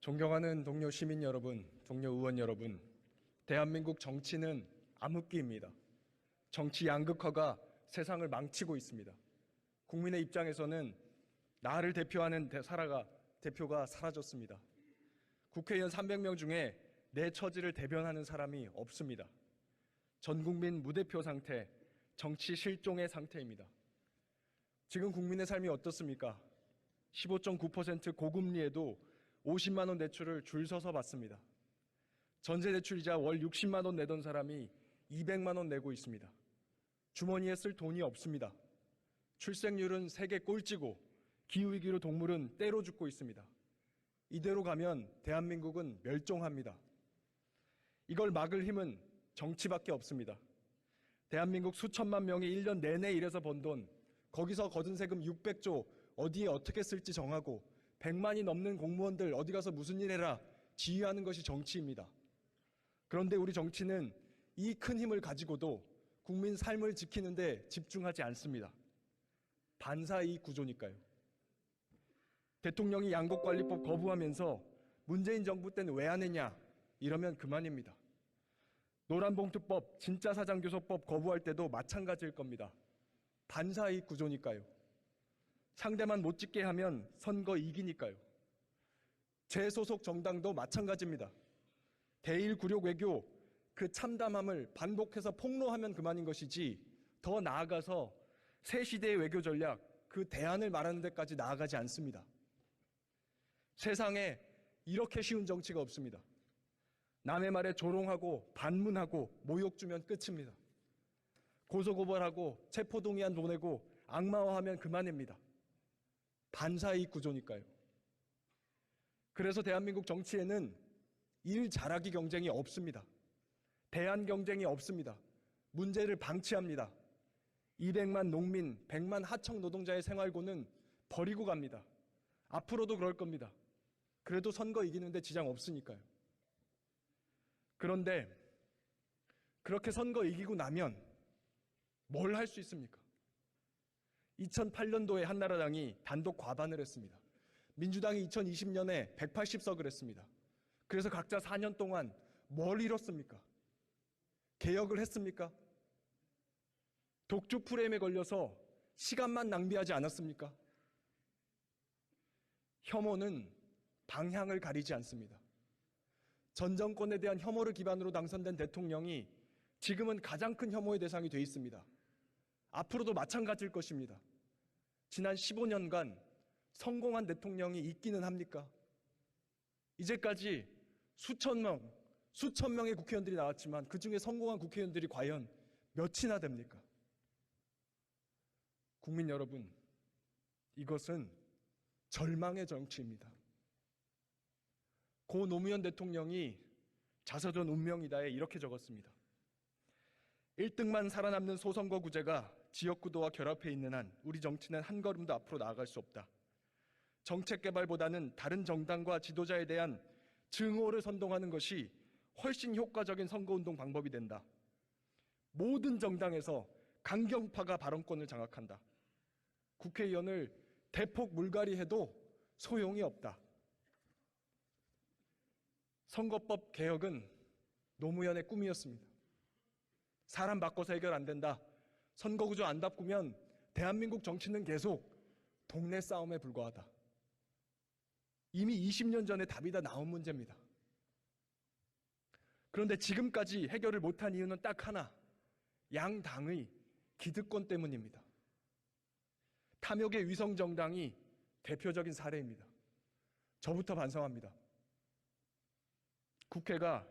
존경하는 동료 시민 여러분, 동료 의원 여러분, 대한민국 정치는 암흑기입니다. 정치 양극화가 세상을 망치고 있습니다. 국민의 입장에서는 나를 대표하는 대표가 사라졌습니다. 국회의원 300명 중에 내 처지를 대변하는 사람이 없습니다. 전 국민 무대표 상태, 정치 실종의 상태입니다. 지금 국민의 삶이 어떻습니까? 15.9% 고금리에도 50만 원 대출을 줄 서서 받습니다. 전세대출이자 월 60만 원 내던 사람이 200만 원 내고 있습니다. 주머니에 쓸 돈이 없습니다. 출생률은 세계 꼴찌고 기후위기로 동물은 때로 죽고 있습니다. 이대로 가면 대한민국은 멸종합니다. 이걸 막을 힘은 정치밖에 없습니다. 대한민국 수천만 명이 1년 내내 일해서 번 돈, 거기서 거둔 세금 600조 어디에 어떻게 쓸지 정하고 100만이 넘는 공무원들 어디 가서 무슨 일 해라 지휘하는 것이 정치입니다. 그런데 우리 정치는 이 큰 힘을 가지고도 국민 삶을 지키는 데 집중하지 않습니다. 반사이익 구조니까요. 대통령이 양곡관리법 거부하면서 문재인 정부 때는 왜 안 했냐 이러면 그만입니다. 노란봉투법, 진짜사장교섭법 거부할 때도 마찬가지일 겁니다. 반사이익 구조니까요. 상대만 못 찍게 하면 선거 이기니까요. 제 소속 정당도 마찬가지입니다. 대일 굴욕 외교, 그 참담함을 반복해서 폭로하면 그만인 것이지 더 나아가서 새 시대의 외교 전략, 그 대안을 말하는 데까지 나아가지 않습니다. 세상에 이렇게 쉬운 정치가 없습니다. 남의 말에 조롱하고 반문하고 모욕 주면 끝입니다. 고소고발하고 체포동의안 보내고 악마화하면 그만입니다. 반사이익 구조니까요. 그래서 대한민국 정치에는 일 잘하기 경쟁이 없습니다. 대안 경쟁이 없습니다. 문제를 방치합니다. 200만 농민, 100만 하청 노동자의 생활고는 버리고 갑니다. 앞으로도 그럴 겁니다. 그래도 선거 이기는데 지장 없으니까요. 그런데 그렇게 선거 이기고 나면 뭘 할 수 있습니까? 2008년도에 한나라당이 단독 과반을 했습니다. 민주당이 2020년에 180석을 했습니다. 그래서 각자 4년 동안 뭘 이뤘습니까? 개혁을 했습니까? 독주 프레임에 걸려서 시간만 낭비하지 않았습니까? 혐오는 방향을 가리지 않습니다. 전 정권에 대한 혐오를 기반으로 당선된 대통령이 지금은 가장 큰 혐오의 대상이 돼 있습니다. 앞으로도 마찬가지일 것입니다. 지난 15년간 성공한 대통령이 있기는 합니까? 이제까지 수천 명의 국회의원들이 나왔지만 그중에 성공한 국회의원들이 과연 몇이나 됩니까? 국민 여러분, 이것은 절망의 정치입니다. 고 노무현 대통령이 자서전 운명이다에 이렇게 적었습니다. 1등만 살아남는 소선거구제가 지역구도와 결합해 있는 한 우리 정치는 한 걸음도 앞으로 나아갈 수 없다. 정책 개발보다는 다른 정당과 지도자에 대한 증오를 선동하는 것이 훨씬 효과적인 선거운동 방법이 된다. 모든 정당에서 강경파가 발언권을 장악한다. 국회의원을 대폭 물갈이해도 소용이 없다. 선거법 개혁은 노무현의 꿈이었습니다. 사람 바꿔서 해결 안 된다. 선거구조 안 바꾸면 대한민국 정치는 계속 동네 싸움에 불과하다. 이미 20년 전에 답이 다 나온 문제입니다. 그런데 지금까지 해결을 못한 이유는 딱 하나, 양당의 기득권 때문입니다. 탐욕의 위성정당이 대표적인 사례입니다. 저부터 반성합니다. 국회가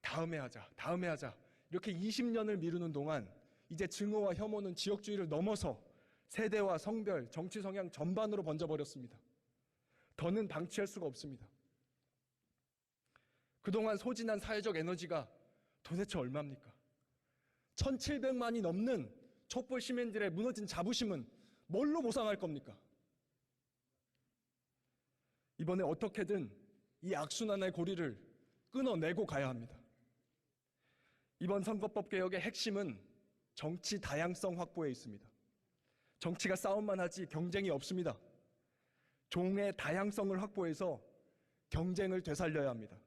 다음에 하자 이렇게 20년을 미루는 동안 이제 증오와 혐오는 지역주의를 넘어서 세대와 성별, 정치 성향 전반으로 번져버렸습니다. 더는 방치할 수가 없습니다. 그동안 소진한 사회적 에너지가 도대체 얼마입니까? 1700만이 넘는 촛불 시민들의 무너진 자부심은 뭘로 보상할 겁니까? 이번에 어떻게든 이 악순환의 고리를 끊어내고 가야 합니다. 이번 선거법 개혁의 핵심은 정치 다양성 확보에 있습니다. 정치가 싸움만 하지 경쟁이 없습니다. 종의 다양성을 확보해서 경쟁을 되살려야 합니다.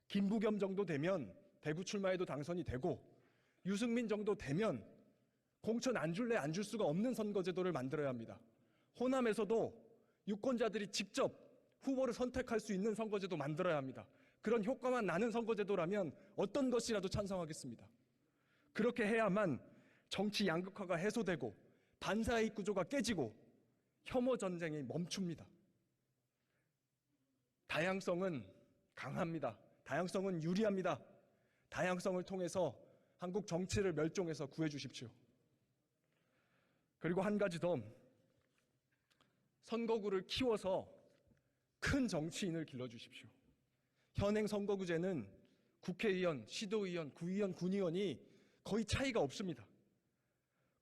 김부겸 정도 되면 대구 출마해도 당선이 되고 유승민 정도 되면 공천 안 줄래 안 줄 수가 없는 선거제도를 만들어야 합니다. 호남에서도 유권자들이 직접 후보를 선택할 수 있는 선거제도 만들어야 합니다. 그런 효과만 나는 선거제도라면 어떤 것이라도 찬성하겠습니다. 그렇게 해야만 정치 양극화가 해소되고 반사이익 구조가 깨지고 혐오 전쟁이 멈춥니다. 다양성은 강합니다. 다양성은 유리합니다. 다양성을 통해서 한국 정치를 멸종해서 구해주십시오. 그리고 한 가지 더, 선거구를 키워서 큰 정치인을 길러주십시오. 현행 선거구제는 국회의원, 시도의원, 구의원, 군의원이 거의 차이가 없습니다.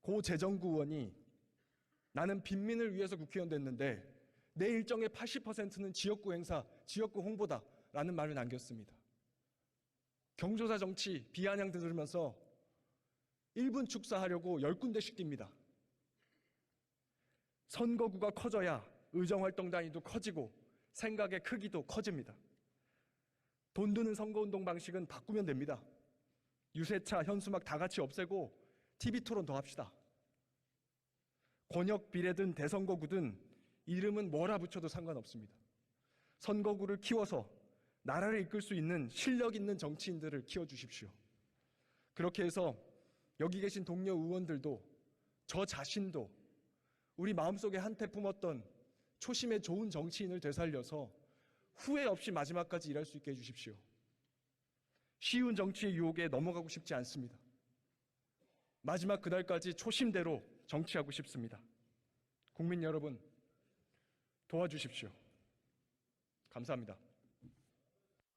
고 재정구 의원이 나는 빈민을 위해서 국회의원 됐는데 내 일정의 80%는 지역구 행사, 지역구 홍보다라는 말을 남겼습니다. 경조사 정치 비아냥 들으면서 1분 축사하려고 10군데씩 뜁니다. 선거구가 커져야 의정활동 단위도 커지고 생각의 크기도 커집니다. 돈 드는 선거운동 방식은 바꾸면 됩니다. 유세차, 현수막 다 같이 없애고 TV토론 더 합시다. 권역 비례든 대선거구든 이름은 뭐라 붙여도 상관없습니다. 선거구를 키워서 나라를 이끌 수 있는 실력 있는 정치인들을 키워주십시오. 그렇게 해서 여기 계신 동료 의원들도 저 자신도 우리 마음속에 한때 품었던 초심의 좋은 정치인을 되살려서 후회 없이 마지막까지 일할 수 있게 해주십시오. 쉬운 정치의 유혹에 넘어가고 싶지 않습니다. 마지막 그날까지 초심대로 정치하고 싶습니다. 국민 여러분, 도와주십시오. 감사합니다.